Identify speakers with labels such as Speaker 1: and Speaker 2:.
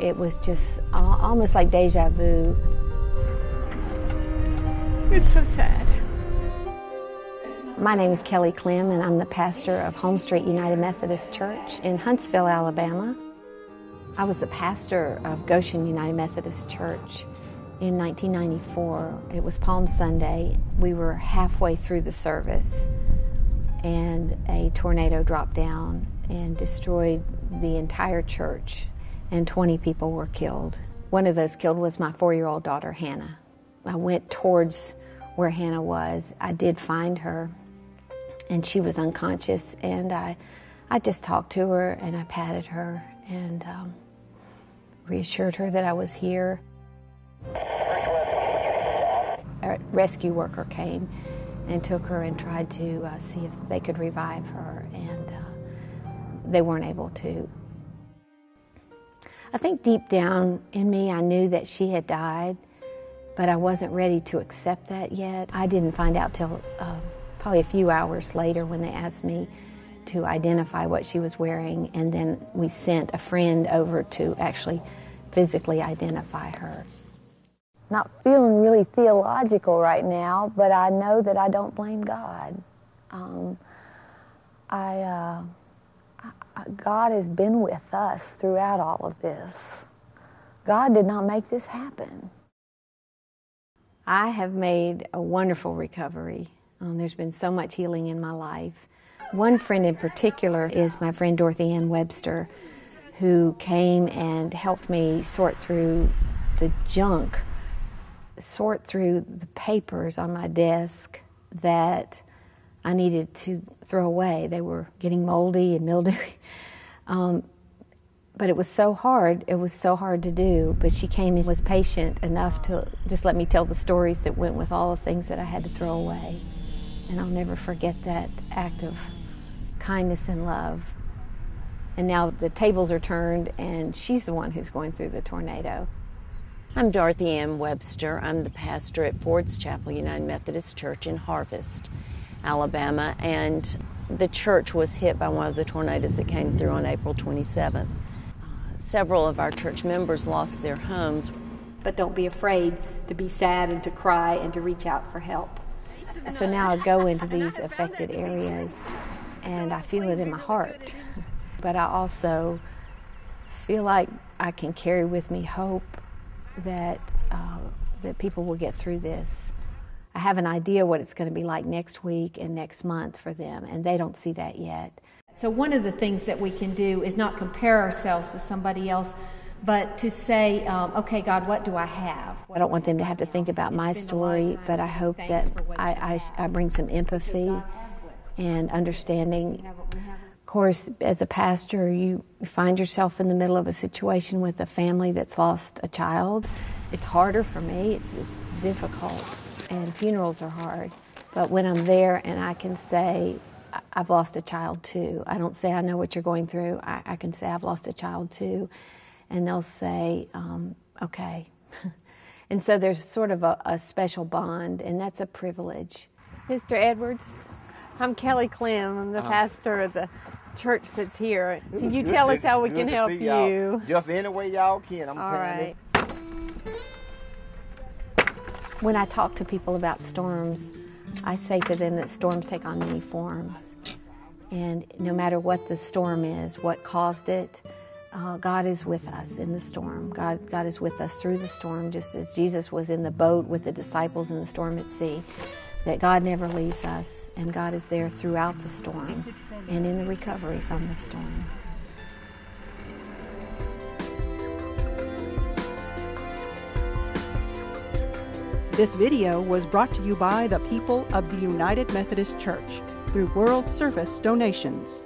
Speaker 1: it was just almost like deja vu.
Speaker 2: It's so sad.
Speaker 1: My name is Kelly Clem, and I'm the pastor of Home Street United Methodist Church in Huntsville, Alabama. I was the pastor of Goshen United Methodist Church in 1994. It was Palm Sunday. We were halfway through the service, and a tornado dropped down and destroyed the entire church, and 20 people were killed. One of those killed was my 4-year-old daughter, Hannah. I went towards where Hannah was. I did find her, and she was unconscious, and I just talked to her, and I patted her, and reassured her that I was here. A rescue worker came and took her and tried to see if they could revive her, and they weren't able to. I think deep down in me, I knew that she had died, but I wasn't ready to accept that yet. I didn't find out till probably a few hours later when they asked me to identify what she was wearing, and then we sent a friend over to actually physically identify her. Not feeling really theological right now, but I know that I don't blame God. God has been with us throughout all of this. God did not make this happen. I have made a wonderful recovery. There's been so much healing in my life. One friend in particular is my friend Dorothy Ann Webster, who came and helped me sort through the junk, sort through the papers on my desk that I needed to throw away. They were getting moldy and mildewy. But it was so hard. It was so hard to do. But she came and was patient enough to just let me tell the stories that went with all the things that I had to throw away. And I'll never forget that act of kindness and love. And now the tables are turned, and she's the one who's going through the tornado.
Speaker 3: I'm Dorothy Ann Webster. I'm the pastor at Ford's Chapel United Methodist Church in Harvest, Alabama, and the church was hit by one of the tornadoes that came through on April 27th. Several of our church members lost their homes.
Speaker 2: But don't be afraid to be sad and to cry and to reach out for help.
Speaker 1: So now I go into these affected areas, and I feel it in my heart. But I also feel like I can carry with me hope that people will get through this. I have an idea what it's going to be like next week and next month for them, and they don't see that yet.
Speaker 2: So one of the things that we can do is not compare ourselves to somebody else, but to say, okay, God, what do I have?
Speaker 1: I don't want them to have to think about my story, but I hope that I bring some empathy and understanding. Of course, as a pastor, you find yourself in the middle of a situation with a family that's lost a child. It's harder for me. It's difficult, and funerals are hard. But when I'm there and I can say, I've lost a child too. I don't say I know what you're going through. I can say I've lost a child too. And they'll say, okay. And so there's sort of a special bond, and that's a privilege.
Speaker 4: Mr. Edwards, I'm Kelly Clem. I'm the pastor of the church that's here. Can you tell us how we can help you?
Speaker 5: Just any way y'all can. I'm
Speaker 4: all right.
Speaker 1: When I talk to people about storms, I say to them that storms take on many forms. And no matter what the storm is, what caused it, God is with us in the storm. God is with us through the storm, just as Jesus was in the boat with the disciples in the storm at sea. That God never leaves us, and God is there throughout the storm and in the recovery from the storm.
Speaker 6: This video was brought to you by the people of the United Methodist Church through World Service donations.